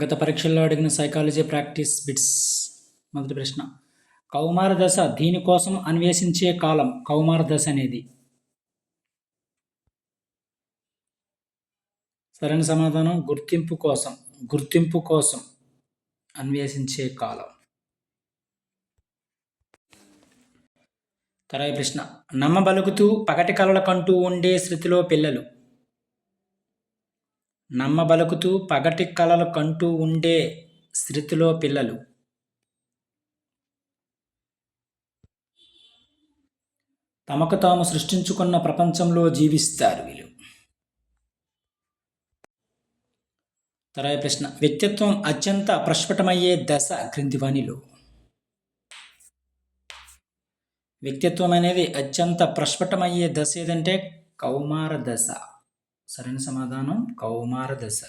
గత పరీక్షల్లో అడిగిన సైకాలజీ ప్రాక్టీస్ బిట్స్. మొదటి ప్రశ్న, కౌమార దశ దీనికోసం అన్వేషించే కాలం. కౌమార దశ అనేది సరైన సమాధానం గుర్తింపు కోసం అన్వేషించే కాలం. తర్వాత ప్రశ్న, నమ్మబలుకుతూ పగటి కలల కంటూ ఉండే స్థితిలో పిల్లలు. నమ్మబలుకుతూ పగటి కలలు కంటూ ఉండే స్థితిలో పిల్లలు. తమకు తాము సృష్టించుకున్న ప్రపంచంలో జీవిస్తారు వీళ్ళు. తర్వాత ప్రశ్న, వ్యక్తిత్వం అత్యంత ప్రస్ఫుటమయ్యే దశ క్రింది వానిలో. వ్యక్తిత్వం అనేది అత్యంత ప్రస్ఫుటమయ్యే దశ ఏదంటే కౌమార దశ. సరైన సమాధానం కౌమార దశ.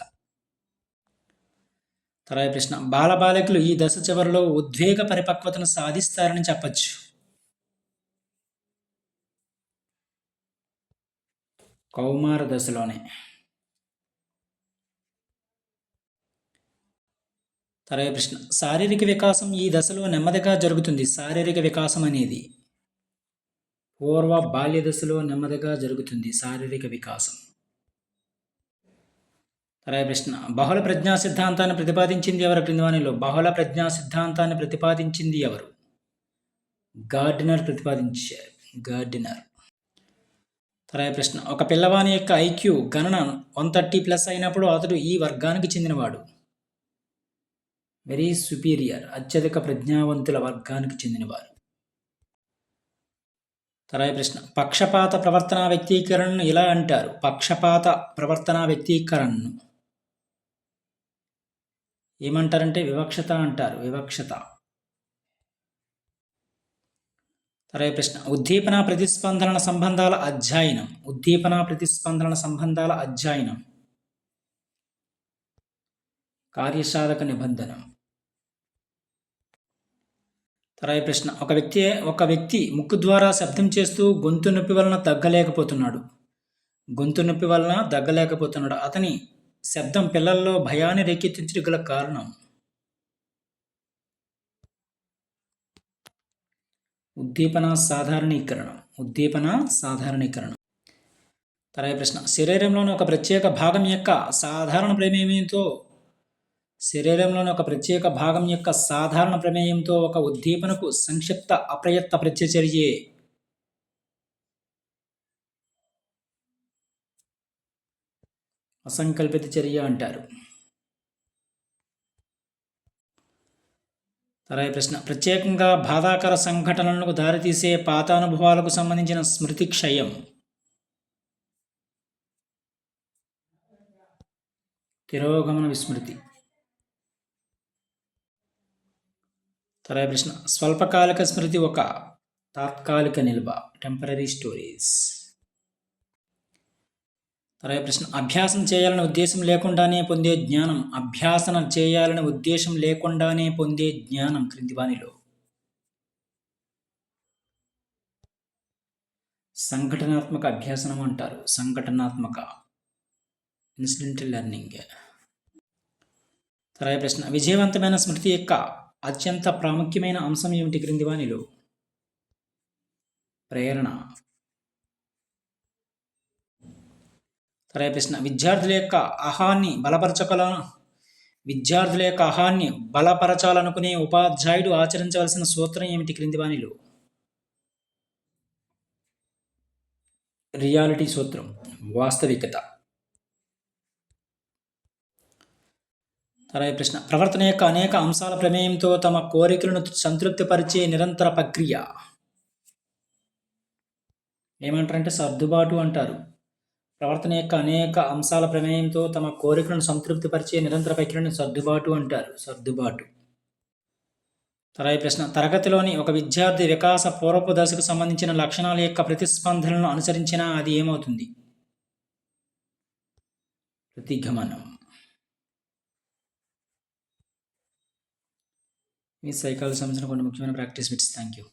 తర్వాత ప్రశ్న, బాలబాలికలు ఈ దశ చివరిలో ఉద్వేగ పరిపక్వతను సాధిస్తారని చెప్పచ్చు. కౌమార దశలోనే. తర్వాత ప్రశ్న, శారీరక వికాసం ఈ దశలో నెమ్మదిగా జరుగుతుంది. శారీరక వికాసం అనేది పూర్వ బాల్య దశలో నెమ్మదిగా జరుగుతుంది శారీరక వికాసం. తర్వాత ప్రశ్న, బహుళ ప్రజ్ఞా సిద్ధాంతాన్ని ప్రతిపాదించింది ఎవరు క్రింది వానిలో. బహుళ ప్రజ్ఞా సిద్ధాంతాన్ని ప్రతిపాదించింది ఎవరు? గార్డినర్ ప్రతిపాదించారు. గార్డినర్. తర్వాత ప్రశ్న, ఒక పిల్లవాని యొక్క ఐక్యూ గణన 130+ అయినప్పుడు అతడు ఈ వర్గానికి చెందినవాడు. వెరీ సుపీరియర్, అత్యధిక ప్రజ్ఞావంతుల వర్గానికి చెందినవారు. తర్వాత ప్రశ్న, పక్షపాత ప్రవర్తన వ్యక్తీకరణను ఇలా అంటారు. పక్షపాత ప్రవర్తన వ్యక్తీకరణను ఏమంటారంటే వివక్షత అంటారు. వివక్షత. తర్వాత ప్రశ్న, ఉద్దీపన ప్రతిస్పందన సంబంధాల అధ్యయనం. ఉద్దీపన ప్రతిస్పందన సంబంధాల అధ్యయనం కార్యసాధక నిబంధన. తర్వాత ప్రశ్న, ఒక వ్యక్తి ముక్కు ద్వారా శబ్దం చేస్తూ గొంతు నొప్పి వలన దగ్గలేకపోతున్నాడు. అతని శబ్దం పిల్లల్లో భయాన్ని రేకెత్తించడం గల కారణం. ఉద్దీపన సాధారణీకరణ. తర్వాత ప్రశ్న, శరీరంలోని ఒక ప్రత్యేక భాగం యొక్క సాధారణ ప్రమేయంతో ఒక ఉద్దీపనకు సంక్షిప్త అప్రయత్న ప్రత్యచర్యే అసంకల్పిత చర్య అంటారు. తర్వాత ప్రశ్న, ప్రత్యేకంగా బాధాకర సంఘటనలకు దారితీసే పాత అనుభవాలకు సంబంధించిన స్మృతి క్షయం. తిరోగమన విస్మృతి. తర్వాత ప్రశ్న, స్వల్పకాలిక స్మృతి ఒక తాత్కాలిక నిల్వ. Temporary stories. తర్వాత ప్రశ్న, అభ్యాసం చేయాలని ఉద్దేశం లేకుండానే పొందే జ్ఞానం క్రింది వానిలో. సంఘటనాత్మక అభ్యాసనం అంటారు. సంఘటనాత్మక ఇన్సిడెంటల్ లెర్నింగ్. తర్వాత ప్రశ్న, విజయవంతమైన స్మృతి యొక్క అత్యంత ప్రాముఖ్యమైన అంశం ఏమిటి క్రింది వానిలో. ప్రేరణ. తర్వాత ప్రశ్న, విద్యార్థుల యొక్క అహాన్ని బలపరచాలనుకునే ఉపాధ్యాయుడు ఆచరించవలసిన సూత్రం ఏమిటి క్రింది వానిలో. రియాలిటీ సూత్రం, వాస్తవికత. తర్వాత ప్రశ్న, ప్రవర్తన యొక్క అనేక అంశాల ప్రమేయంతో తమ కోరికలను సంతృప్తిపరిచే నిరంతర ప్రక్రియ ఏమంటారంటే సర్దుబాటు అంటారు. ప్రవర్తన యొక్క అనేక అంశాల ప్రమేయంతో తమ కోరికలను సంతృప్తిపరిచే నిరంతర ప్రక్రియను సర్దుబాటు అంటారు. సర్దుబాటు. తర్వాత ప్రశ్న, తరగతిలోని ఒక విద్యార్థి వికాస పూర్వపు దశకు సంబంధించిన లక్షణాల యొక్క ప్రతిస్పందనలను అనుసరించినా అది ఏమవుతుంది. ప్రతిగమనం. ఈ సైకాలజీ సంబంధించిన కొన్ని ముఖ్యమైన ప్రాక్టీస్ బిట్స్. Thank you.